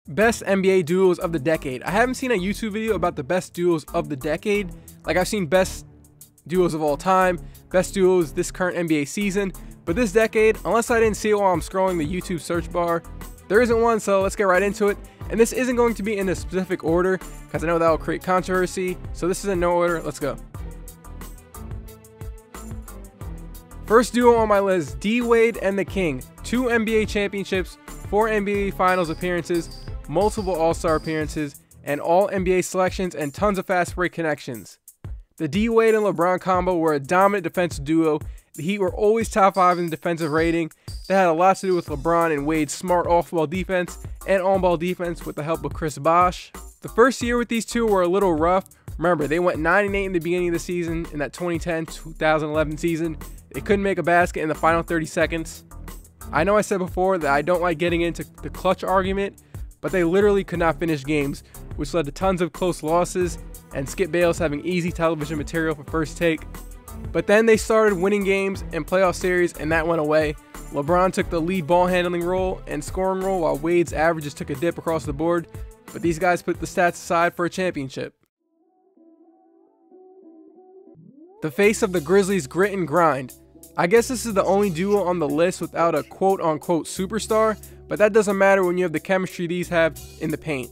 Best NBA duos of the decade. I haven't seen a YouTube video about the best duos of the decade. Like, I've seen best duos of all time, best duos this current NBA season, but this decade, unless I didn't see it while I'm scrolling the YouTube search bar, there isn't one, so let's get right into it. And this isn't going to be in a specific order, because I know that will create controversy, so this is in no order. Let's go. First duo on my list, DWade and the King. 2 NBA championships, 4 NBA Finals appearances, multiple All-Star appearances, and all NBA selections, and tons of fast break connections. The DWade and LeBron combo were a dominant defensive duo. The Heat were always top 5 in defensive rating. That had a lot to do with LeBron and Wade's smart off-ball defense and on-ball defense with the help of Chris Bosh. The first year with these two were a little rough. Remember, they went 9-8 in the beginning of the season in that 2010-2011 season. They couldn't make a basket in the final 30 seconds. I know I said before that I don't like getting into the clutch argument, but they literally could not finish games, which led to tons of close losses and Skip Bayless having easy television material for First Take. But then they started winning games and playoff series, and that went away. LeBron took the lead ball handling role and scoring role, while Wade's averages took a dip across the board, but these guys put the stats aside for a championship. The face of the Grizzlies' grit and grind. I guess this is the only duo on the list without a quote-unquote superstar, but that doesn't matter when you have the chemistry these have in the paint.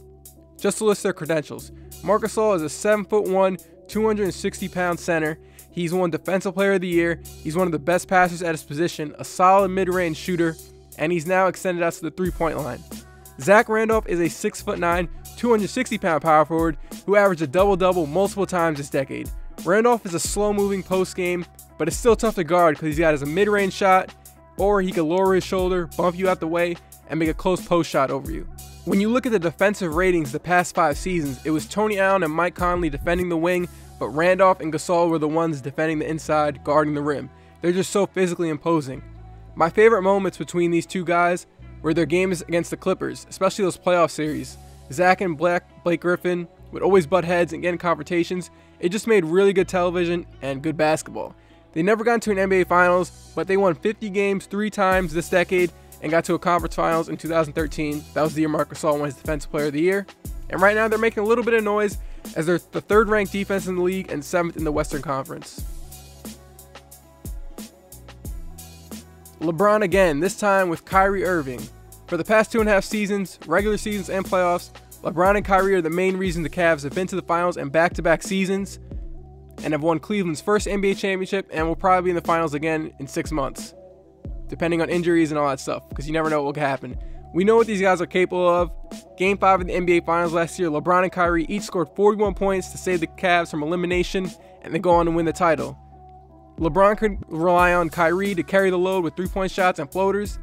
Just to list their credentials, Marc Gasol is a 7'1", 260-pound center. He's won Defensive Player of the Year. He's one of the best passers at his position, a solid mid-range shooter, and he's now extended out to the three-point line. Zach Randolph is a 6'9", 260-pound power forward who averaged a double-double multiple times this decade. Randolph is a slow-moving post game, but it's still tough to guard because he's got his mid-range shot, or he can lower his shoulder, bump you out the way, and make a close post shot over you. When you look at the defensive ratings the past 5 seasons, it was Tony Allen and Mike Conley defending the wing, but Randolph and Gasol were the ones defending the inside, guarding the rim. They're just so physically imposing. My favorite moments between these two guys were their games against the Clippers, especially those playoff series. Zach and Blake Griffin would always butt heads and get in confrontations. It just made really good television and good basketball. They never got into an NBA Finals, but they won 50 games 3 times this decade and got to a conference finals in 2013. That was the year Marc Gasol won his Defensive Player of the Year. And right now they're making a little bit of noise as they're the 3rd ranked defense in the league and 7th in the Western Conference. LeBron again, this time with Kyrie Irving. For the past 2.5 seasons, regular seasons and playoffs, LeBron and Kyrie are the main reason the Cavs have been to the finals in back-to-back seasons and have won Cleveland's first NBA championship and will probably be in the finals again in 6 months, depending on injuries and all that stuff, because you never know what will happen. We know what these guys are capable of. Game 5 of the NBA Finals last year, LeBron and Kyrie each scored 41 points to save the Cavs from elimination and then go on to win the title. LeBron could rely on Kyrie to carry the load with 3-point shots and floaters.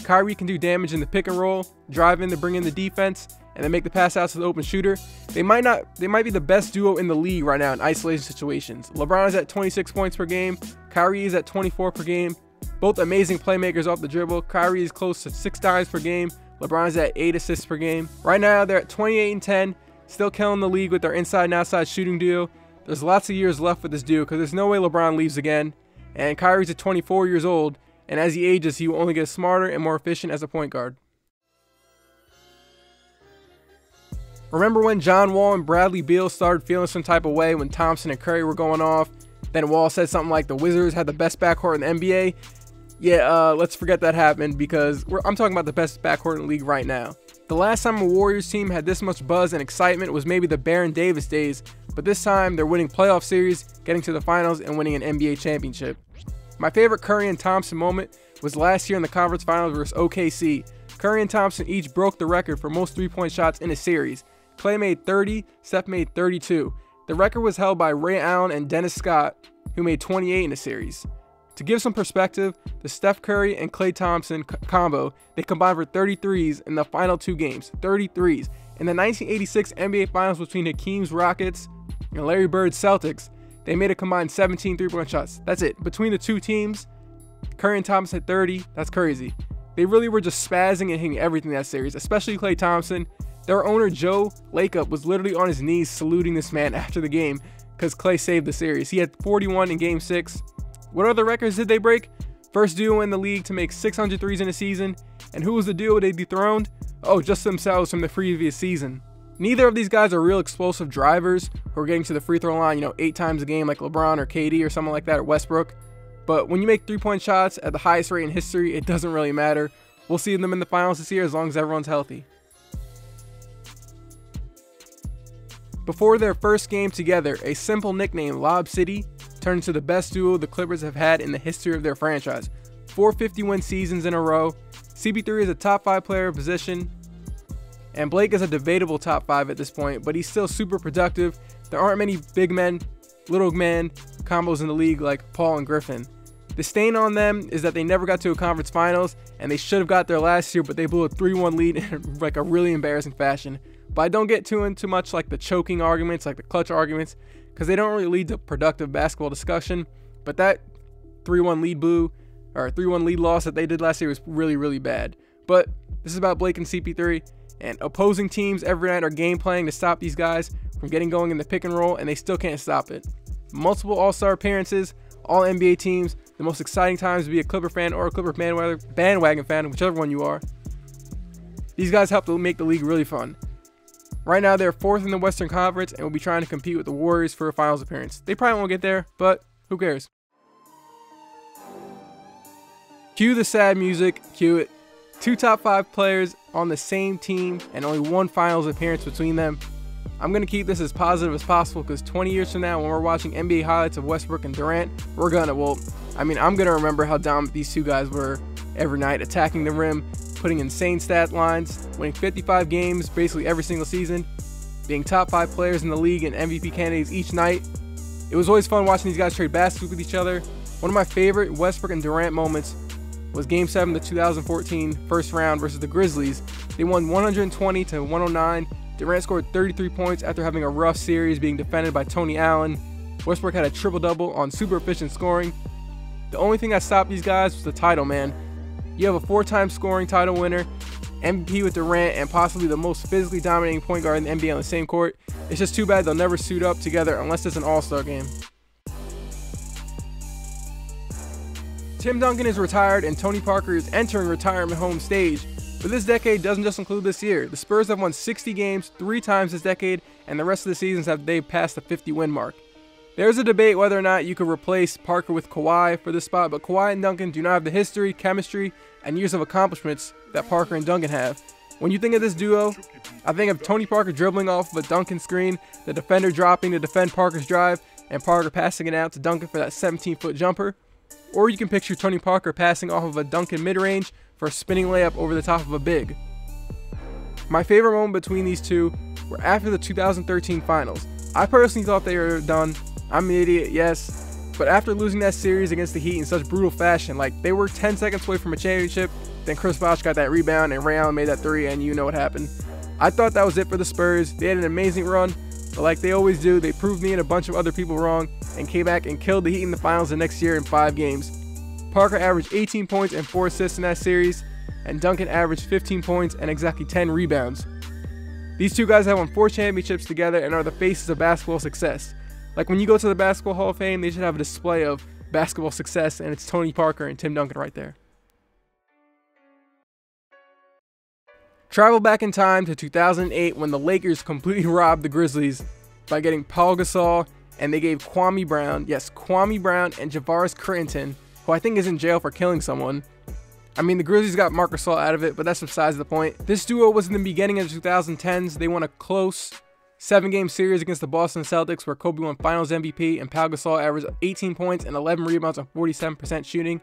Kyrie can do damage in the pick and roll, drive in to bring in the defense, and then make the pass out to the open shooter. They might be the best duo in the league right now in isolation situations. LeBron is at 26 points per game. Kyrie is at 24 per game. Both amazing playmakers off the dribble. Kyrie is close to 6 dimes per game. LeBron is at 8 assists per game. Right now, they're at 28 and 10, still killing the league with their inside and outside shooting duo. There's lots of years left with this duo because there's no way LeBron leaves again. And Kyrie's at 24 years old, and as he ages, he will only get smarter and more efficient as a point guard. Remember when John Wall and Bradley Beal started feeling some type of way when Thompson and Curry were going off? Then Wall said something like the Wizards had the best backcourt in the NBA. Yeah, let's forget that happened because I'm talking about the best backcourt in the league right now. The last time a Warriors team had this much buzz and excitement was maybe the Baron Davis days, but this time they're winning playoff series, getting to the finals, and winning an NBA championship. My favorite Curry and Thompson moment was last year in the conference finals versus OKC. Curry and Thompson each broke the record for most 3-point shots in a series. Klay made 30, Steph made 32. The record was held by Ray Allen and Dennis Scott, who made 28 in the series. To give some perspective, the Steph Curry and Klay Thompson combo, they combined for 33s in the final 2 games. 33s. In the 1986 NBA Finals between Hakeem's Rockets and Larry Bird's Celtics, they made a combined 17 3-point shots. That's it. Between the two teams, Curry and Thompson hit 30. That's crazy. They really were just spazzing and hitting everything that series, especially Klay Thompson. Their owner, Joe Lacob, was literally on his knees saluting this man after the game because Klay saved the series. He had 41 in Game 6. What other records did they break? First duo in the league to make 600 threes in a season. And who was the duo they dethroned? just themselves from the previous season. Neither of these guys are real explosive drivers who are getting to the free throw line, 8 times a game like LeBron or KD or someone like that, or Westbrook. But when you make 3-point shots at the highest rate in history, it doesn't really matter. We'll see them in the finals this year as long as everyone's healthy. Before their first game together, a simple nickname, Lob City, turned into the best duo the Clippers have had in the history of their franchise. 4 50-win seasons in a row. CP3 is a top 5 player of position, and Blake is a debatable top 5 at this point, but he's still super productive. There aren't many big men, little man combos in the league like Paul and Griffin. The stain on them is that they never got to a conference finals, and they should have got there last year, but they blew a 3-1 lead in like a really embarrassing fashion. But I don't get too much like the choking arguments, like the clutch arguments, because they don't really lead to productive basketball discussion. But that 3-1 lead loss that they did last year was really, really bad. But this is about Blake and CP3, and opposing teams every night are game playing to stop these guys from getting going in the pick and roll, and they still can't stop it. Multiple All-Star appearances, all NBA teams, the most exciting times to be a Clipper fan or a Clipper bandwagon fan, whichever one you are. These guys help to make the league really fun. Right now, they're 4th in the Western Conference and will be trying to compete with the Warriors for a finals appearance. They probably won't get there, but who cares? Cue the sad music, cue it. 2 top 5 players on the same team and only 1 finals appearance between them. I'm going to keep this as positive as possible because 20 years from now, when we're watching NBA highlights of Westbrook and Durant, I'm going to remember how dominant these 2 guys were every night, attacking the rim, putting insane stat lines, winning 55 games basically every single season, being top 5 players in the league and MVP candidates each night. It was always fun watching these guys trade baskets with each other. One of my favorite Westbrook and Durant moments was Game 7 of the 2014 first round versus the Grizzlies. They won 120-109. Durant scored 33 points after having a rough series being defended by Tony Allen. Westbrook had a triple-double on super efficient scoring. The only thing that stopped these guys was the title, man. You have a 4-time scoring title winner, MVP with Durant, and possibly the most physically dominating point guard in the NBA on the same court. It's just too bad they'll never suit up together unless it's an all-star game. Tim Duncan is retired and Tony Parker is entering retirement home stage. But this decade doesn't just include this year. The Spurs have won 60 games 3 times this decade, and the rest of the seasons they've passed the 50-win mark. There's a debate whether or not you could replace Parker with Kawhi for this spot, but Kawhi and Duncan do not have the history, chemistry, and years of accomplishments that Parker and Duncan have. When you think of this duo, I think of Tony Parker dribbling off of a Duncan screen, the defender dropping to defend Parker's drive, and Parker passing it out to Duncan for that 17-foot jumper. Or you can picture Tony Parker passing off of a Duncan mid-range for a spinning layup over the top of a big. My favorite moment between these two were after the 2013 finals. I personally thought they were done. I'm an idiot, yes. But after losing that series against the Heat in such brutal fashion, like they were 10 seconds away from a championship, then Chris Bosh got that rebound and Ray Allen made that 3, and you know what happened. I thought that was it for the Spurs. They had an amazing run, but like they always do, they proved me and a bunch of other people wrong and came back and killed the Heat in the finals the next year in 5 games. Parker averaged 18 points and 4 assists in that series, and Duncan averaged 15 points and exactly 10 rebounds. These 2 guys have won 4 championships together and are the faces of basketball success. Like when you go to the Basketball Hall of Fame, they should have a display of basketball success, and it's Tony Parker and Tim Duncan right there. Travel back in time to 2008 when the Lakers completely robbed the Grizzlies by getting Paul Gasol, and they gave Kwame Brown, yes, Kwame Brown and Javaris Crittenton, who I think is in jail for killing someone. I mean, the Grizzlies got Marc Gasol out of it, but that's besides the point. This duo was in the beginning of the 2010s. They won a close 7-game series against the Boston Celtics where Kobe won Finals MVP and Pau Gasol averaged 18 points and 11 rebounds on 47% shooting.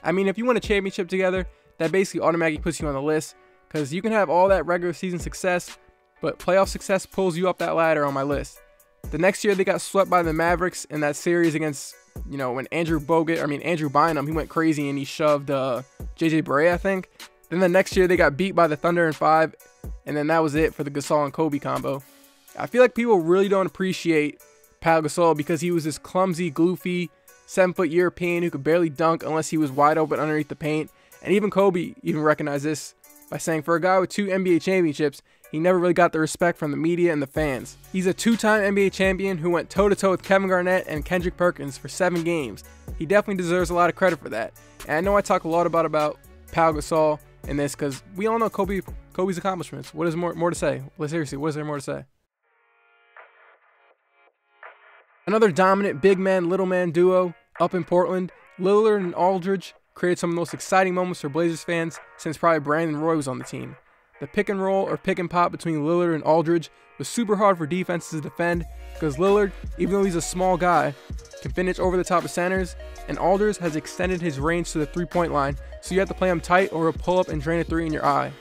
I mean, if you win a championship together, that basically automatically puts you on the list because you can have all that regular season success, but playoff success pulls you up that ladder on my list. The next year, they got swept by the Mavericks in that series against, when Andrew Bynum, he went crazy and he shoved JJ Barea, I think. Then the next year, they got beat by the Thunder in 5, and then that was it for the Gasol and Kobe combo. I feel like people really don't appreciate Pau Gasol because he was this clumsy, goofy, 7-foot European who could barely dunk unless he was wide open underneath the paint. And even Kobe recognized this by saying for a guy with 2 NBA championships, he never really got the respect from the media and the fans. He's a 2-time NBA champion who went toe-to-toe with Kevin Garnett and Kendrick Perkins for 7 games. He definitely deserves a lot of credit for that. And I know I talk a lot about Pau Gasol in this because we all know Kobe's accomplishments. What is more to say? Well, seriously, what is there more to say? Another dominant big man, little man duo up in Portland. Lillard and Aldridge created some of the most exciting moments for Blazers fans since probably Brandon Roy was on the team. The pick and roll or pick and pop between Lillard and Aldridge was super hard for defenses to defend because Lillard, even though he's a small guy, can finish over the top of centers, and Aldridge has extended his range to the three-point line, so you have to play him tight or he'll pull up and drain a three in your eye.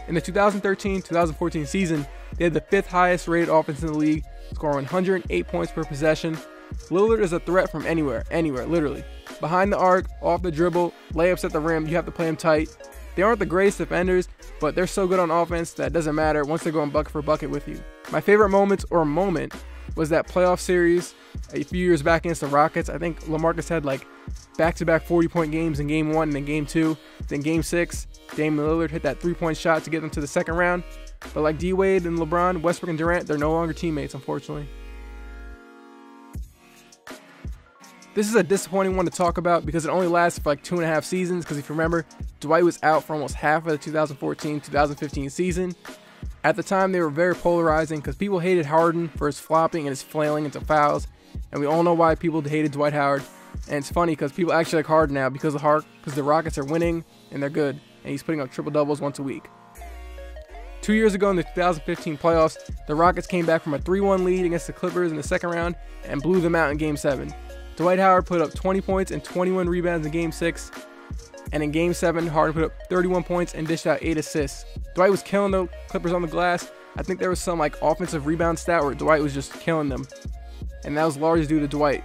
In the 2013-2014 season, they had the 5th highest rated offense in the league, scoring 108 points per possession. Lillard is a threat from anywhere, literally. Behind the arc, off the dribble, layups at the rim, you have to play him tight. They aren't the greatest defenders, but they're so good on offense that it doesn't matter once they're going bucket for bucket with you. My favorite moment was that playoff series a few years back against the Rockets. I think LaMarcus had like back-to-back 40-point games in Game 1 and then Game 2. Then Game 6, Damian Lillard hit that 3-point shot to get them to the second round. But like DWade and LeBron, Westbrook and Durant, they're no longer teammates, unfortunately. This is a disappointing one to talk about because it only lasted for like 2.5 seasons, because if you remember, Dwight was out for almost half of the 2014-2015 season. At the time, they were very polarizing because people hated Harden for his flopping and his flailing into fouls, and we all know why people hated Dwight Howard. And it's funny because people actually like Harden now because the Rockets are winning and they're good, and he's putting up triple-doubles once a week. 2 years ago in the 2015 playoffs, the Rockets came back from a 3-1 lead against the Clippers in the second round and blew them out in Game 7. Dwight Howard put up 20 points and 21 rebounds in Game 6, and in Game 7, Harden put up 31 points and dished out 8 assists. Dwight was killing the Clippers on the glass. I think there was some like offensive rebound stat where Dwight was just killing them, and that was largely due to Dwight.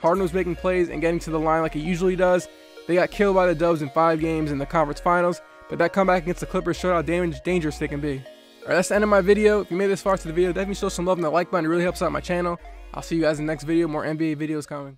Harden was making plays and getting to the line like he usually does. They got killed by the Dubs in 5 games in the conference finals, but that comeback against the Clippers showed how dangerous they can be. Alright, that's the end of my video. If you made it this far to the video, definitely show some love in the like button. It really helps out my channel. I'll see you guys in the next video. More NBA videos coming.